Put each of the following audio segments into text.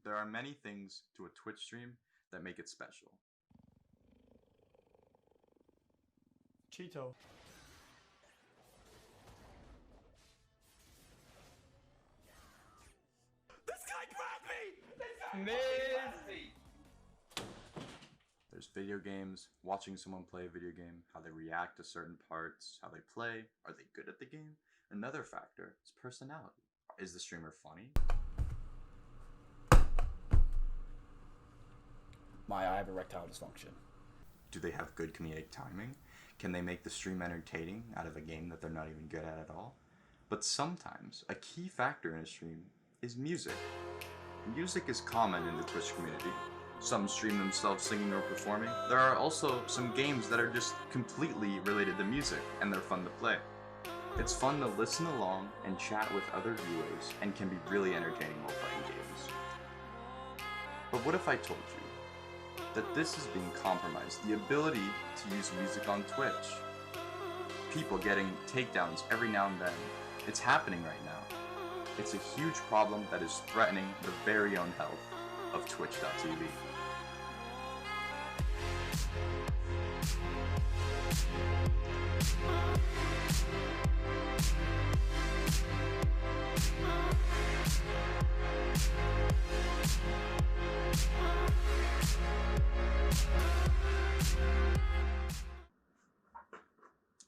There are many things to a Twitch stream that make it special. Cheeto. This guy grabbed me! There's video games, watching someone play a video game, how they react to certain parts, how they play, are they good at the game? Another factor is personality. Is the streamer funny? I have erectile dysfunction. Do they have good comedic timing? Can they make the stream entertaining out of a game that they're not even good at all? But sometimes, a key factor in a stream is music. Music is common in the Twitch community. Some stream themselves singing or performing. There are also some games that are just completely related to music, and they're fun to play. It's fun to listen along and chat with other viewers, and can be really entertaining while playing games. But what if I told you that this is being compromised, the ability to use music on Twitch? People getting takedowns every now and then. It's happening right now. It's a huge problem that is threatening the very own health of Twitch.tv.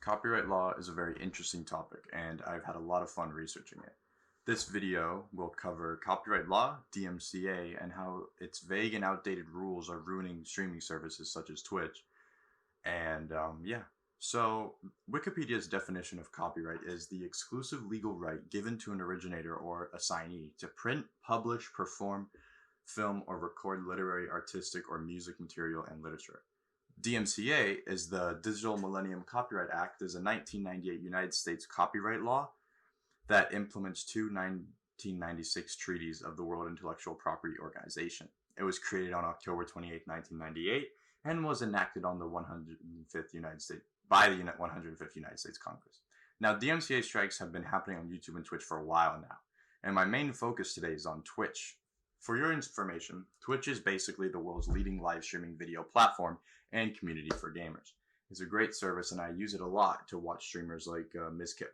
Copyright law is a very interesting topic, and I've had a lot of fun researching it. This video will cover copyright law, DMCA, and how its vague and outdated rules are ruining streaming services such as Twitch. And so Wikipedia's definition of copyright is the exclusive legal right given to an originator or assignee to print, publish, perform, film, or record literary, artistic, or music material and literature. DMCA is the Digital Millennium Copyright Act, is a 1998 United States copyright law that implements two 1996 treaties of the World Intellectual Property Organization. It was created on October 28, 1998, and was enacted on the 105th United States by the 105th United States Congress. Now, DMCA strikes have been happening on YouTube and Twitch for a while now, and my main focus today is on Twitch. For your information, Twitch is basically the world's leading live streaming video platform and community for gamers. It's a great service, and I use it a lot to watch streamers like Ms. Kiff.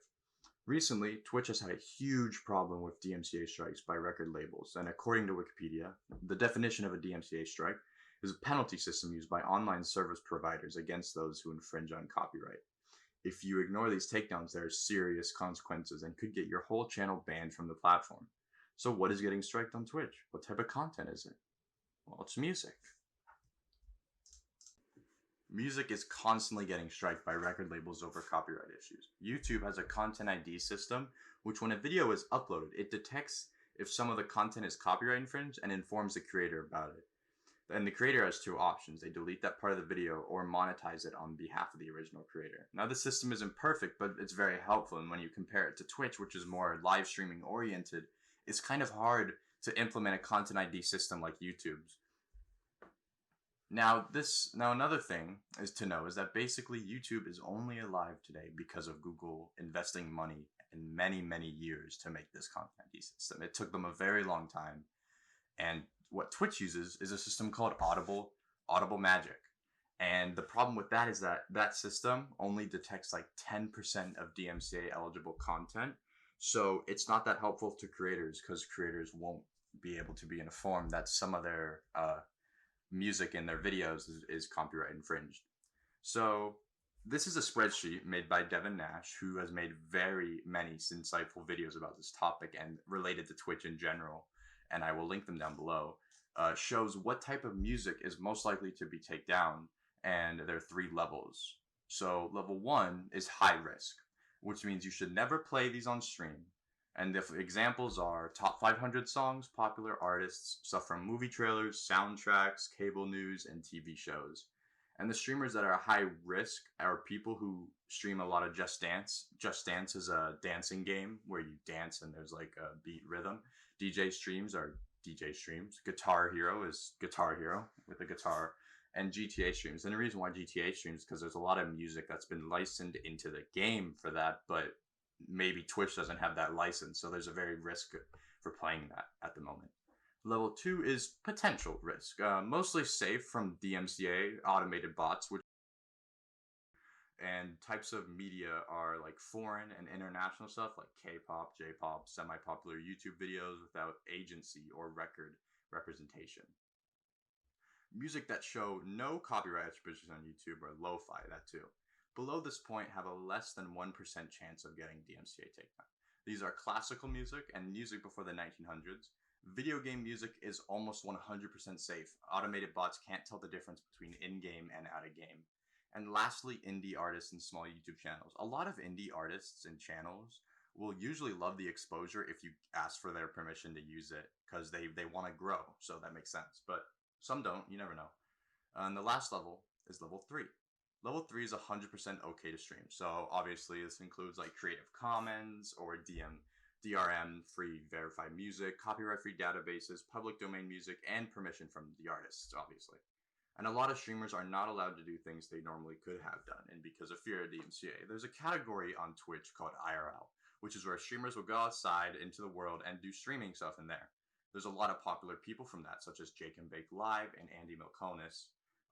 Recently, Twitch has had a huge problem with DMCA strikes by record labels, and according to Wikipedia, the definition of a DMCA strike is a penalty system used by online service providers against those who infringe on copyright. If you ignore these takedowns, there are serious consequences and could get your whole channel banned from the platform. So what is getting striked on Twitch? What type of content is it? Well, it's music. Music is constantly getting striked by record labels over copyright issues. YouTube has a content ID system, which when a video is uploaded, it detects if some of the content is copyright infringed and informs the creator about it. And the creator has two options. They delete that part of the video or monetize it on behalf of the original creator. Now, the system isn't perfect, but it's very helpful. And when you compare it to Twitch, which is more live streaming oriented, it's kind of hard to implement a content ID system like YouTube's. Now another thing is to know is that basically YouTube is only alive today because of Google investing money in many, many years to make this content ID system. It took them a very long time. And what Twitch uses is a system called Audible Magic. And the problem with that is that that system only detects like 10% of DMCA eligible content. So it's not that helpful to creators because creators won't be able to be informed that some of their music in their videos is copyright infringed. So this is a spreadsheet made by Devin Nash, who has made very many insightful videos about this topic and related to Twitch in general, and I will link them down below. Shows what type of music is most likely to be taken down, and there are 3 levels. So level 1 is high risk, which means you should never play these on stream. And the examples are top 500 songs, popular artists, stuff from movie trailers, soundtracks, cable news, and TV shows. And the streamers that are high risk are people who stream a lot of Just Dance. Just Dance is a dancing game where you dance and there's like a beat rhythm. DJ streams are DJ streams. Guitar Hero is Guitar Hero with a guitar. And GTA streams. And the reason why GTA streams is because there's a lot of music that's been licensed into the game for that, but maybe Twitch doesn't have that license, so there's a very risk for playing that at the moment. Level 2 is potential risk, mostly safe from DMCA automated bots, which and types of media are like foreign and international stuff like K-pop, J-pop, semi-popular YouTube videos without agency or record representation. Music that show no copyright attribution on YouTube or lo-fi, that too. Below this point have a less than 1% chance of getting DMCA takedown. These are classical music and music before the 1900s. Video game music is almost 100% safe. Automated bots can't tell the difference between in-game and out-of-game. And lastly, indie artists and small YouTube channels. A lot of indie artists and channels will usually love the exposure if you ask for their permission to use it because they want to grow, so that makes sense. But some don't, you never know. And the last level is level 3. Level 3 is 100% okay to stream. So obviously this includes like Creative Commons or DRM, free verified music, copyright-free databases, public domain music, and permission from the artists, obviously. And a lot of streamers are not allowed to do things they normally could have done, and because of fear of DMCA. There's a category on Twitch called IRL, which is where streamers will go outside into the world and do streaming stuff in there. There's a lot of popular people from that, such as Jake and Bake Live and Andy Milkonis.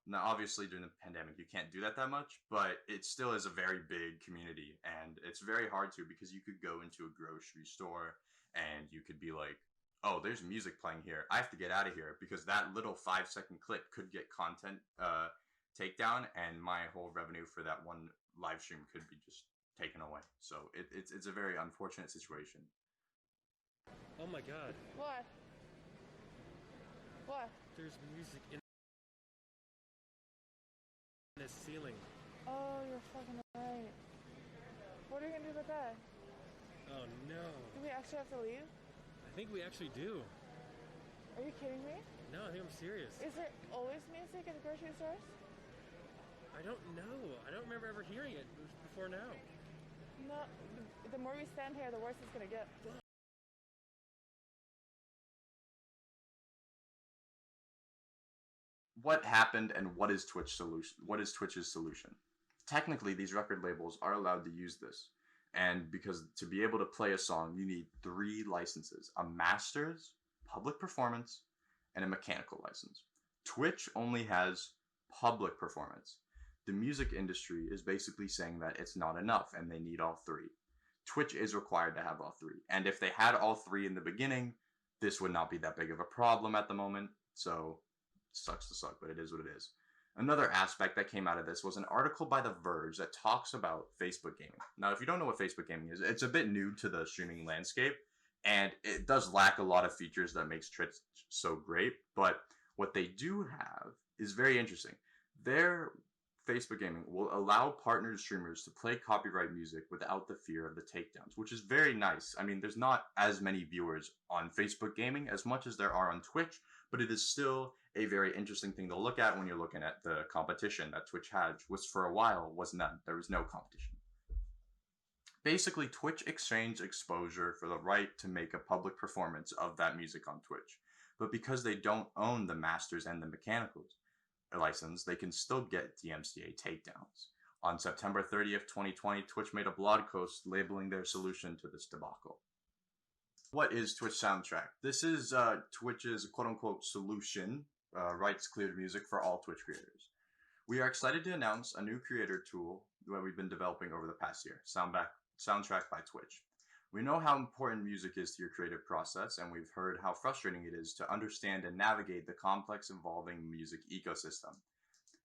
Now, obviously, during the pandemic, you can't do that much, but it still is a very big community, and it's very hard to because you could go into a grocery store and you could be like, oh, there's music playing here. I have to get out of here because that little 5-second clip could get content takedown, and my whole revenue for that one live stream could be just taken away. So it's a very unfortunate situation. Oh my god. What? What? There's music in the ceiling. Oh, you're fucking right. What are you gonna do about that? Oh no. Do we actually have to leave? I think we actually do. Are you kidding me? No, I think I'm serious. Is there always music at the grocery stores? I don't know. I don't remember ever hearing it before now. No. The more we stand here, the worse it's gonna get. What happened and what is Twitch's solution? Technically, these record labels are allowed to use this. And because to be able to play a song, you need 3 licenses: a master's, public performance, and a mechanical license. Twitch only has public performance. The music industry is basically saying that it's not enough and they need all 3. Twitch is required to have all 3. And if they had all 3 in the beginning, this would not be that big of a problem at the moment. So, sucks to suck, but it is what it is. Another aspect that came out of this was an article by The Verge that talks about Facebook gaming. Now, if you don't know what Facebook gaming is, it's a bit new to the streaming landscape, and it does lack a lot of features that makes Twitch so great, but what they do have is very interesting. Their Facebook gaming will allow partnered streamers to play copyright music without the fear of the takedowns, which is very nice. I mean, there's not as many viewers on Facebook gaming as much as there are on Twitch, but it is still a very interesting thing to look at when you're looking at the competition that Twitch had, which for a while was none. There was no competition. Basically, Twitch exchanged exposure for the right to make a public performance of that music on Twitch. But because they don't own the masters and the mechanicals license, they can still get DMCA takedowns. On September 30th, 2020, Twitch made a blog post labeling their solution to this debacle. What is Twitch Soundtrack? This is Twitch's quote-unquote solution, rights cleared music for all Twitch creators. We are excited to announce a new creator tool that we've been developing over the past year, Soundtrack by Twitch. We know how important music is to your creative process, and we've heard how frustrating it is to understand and navigate the complex, evolving music ecosystem.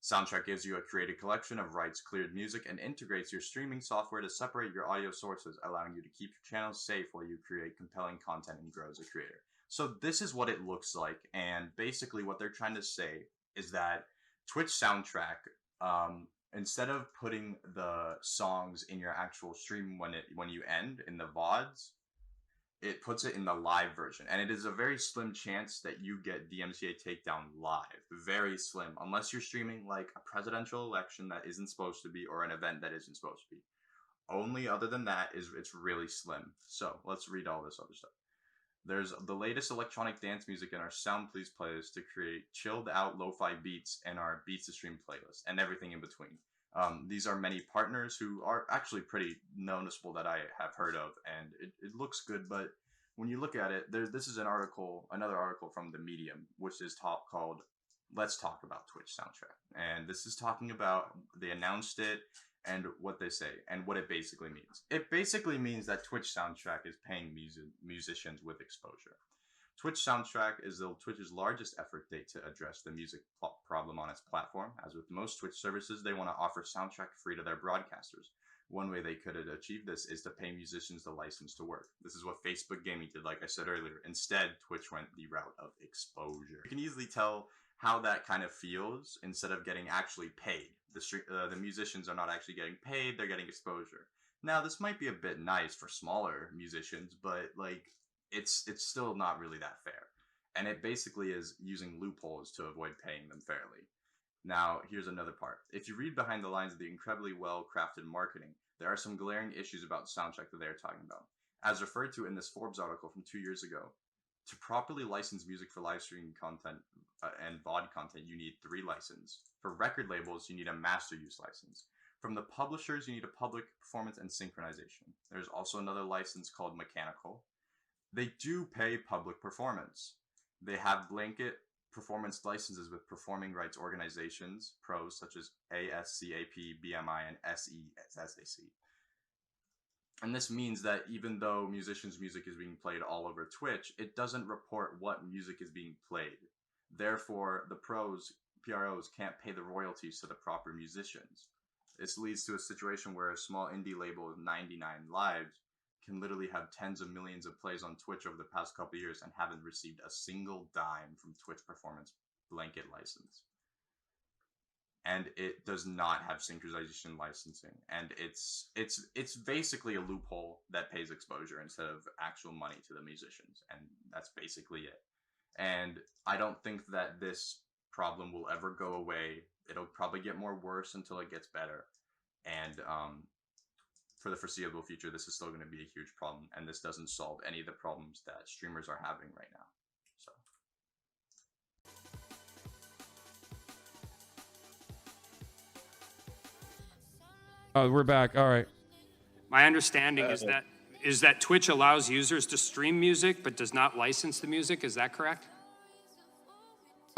Soundtrack gives you a curated collection of rights-cleared music and integrates your streaming software to separate your audio sources, allowing you to keep your channels safe while you create compelling content and grow as a creator. So this is what it looks like, and basically what they're trying to say is that Twitch Soundtrack, instead of putting the songs in your actual stream when you end in the VODs, it puts it in the live version. And it is a very slim chance that you get DMCA takedown live. Very slim. Unless you're streaming like a presidential election that isn't supposed to be, or an event that isn't supposed to be. Only other than that it's really slim. So let's read all this other stuff. There's the latest electronic dance music in our Sound Please playlist to create chilled out lo-fi beats in our Beats to Stream playlist, and everything in between. These are many partners who are actually pretty noticeable that I have heard of, and it looks good, but when you look at it, this is another article from the Medium, which is called "Let's Talk About Twitch Soundtrack," and this is talking about they announced it and what they say and what it basically means. It basically means that Twitch Soundtrack is paying musicians with exposure. Twitch Soundtrack is Twitch's largest effort date to address the music problem on its platform. As with most Twitch services, they want to offer soundtrack free to their broadcasters. One way they could achieve this is to pay musicians the license to work. This is what Facebook Gaming did, like I said earlier. Instead, Twitch went the route of exposure. You can easily tell how that kind of feels instead of getting actually paid. The musicians are not actually getting paid, they're getting exposure. Now, this might be a bit nice for smaller musicians, but like it's still not really that fair. And it basically is using loopholes to avoid paying them fairly. Now, here's another part. If you read behind the lines of the incredibly well-crafted marketing, there are some glaring issues about soundtrack that they are talking about. As referred to in this Forbes article from 2 years ago, to properly license music for live streaming content and VOD content, you need 3 licenses. For record labels, you need a master use license. From the publishers, you need a public performance and synchronization. There's also another license called mechanical. They do pay public performance. They have blanket performance licenses with performing rights organizations, pros such as ASCAP, BMI, and SESAC. And this means that even though musicians' music is being played all over Twitch, it doesn't report what music is being played. Therefore, the PROs can't pay the royalties to the proper musicians. This leads to a situation where a small indie label of 99 Lives can literally have tens of millions of plays on Twitch over the past couple of years and haven't received a single dime from Twitch Performance blanket license. And it does not have synchronization licensing, and it's basically a loophole that pays exposure instead of actual money to the musicians, and that's basically it. And I don't think that this problem will ever go away. It'll probably get more worse until it gets better, and for the foreseeable future, this is still going to be a huge problem, and this doesn't solve any of the problems that streamers are having right now. Oh, we're back. All right. My understanding is that Twitch allows users to stream music but does not license the music. Is that correct?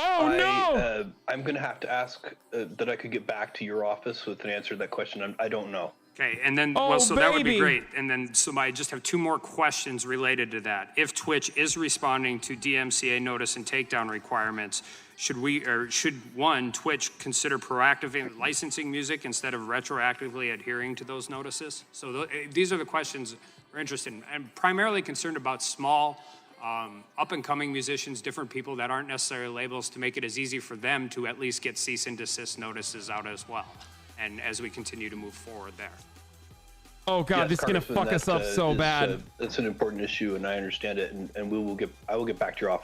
Oh, no! I'm going to have to ask that I could get back to your office with an answer to that question. I don't know. Okay, and then, Oh, so that would be baby. great. And then, so I just have 2 more questions related to that. If Twitch is responding to DMCA notice and takedown requirements, should Twitch consider proactively licensing music instead of retroactively adhering to those notices? So these are the questions we're interested in. I'm primarily concerned about small, up-and-coming musicians, different people that aren't necessarily labels, to make it as easy for them to at least get cease and desist notices out as well. And as we continue to move forward there. Oh God, Yes, this is gonna Congressman, fuck us up so bad. It's an important issue, and I understand it. And I will get back to your office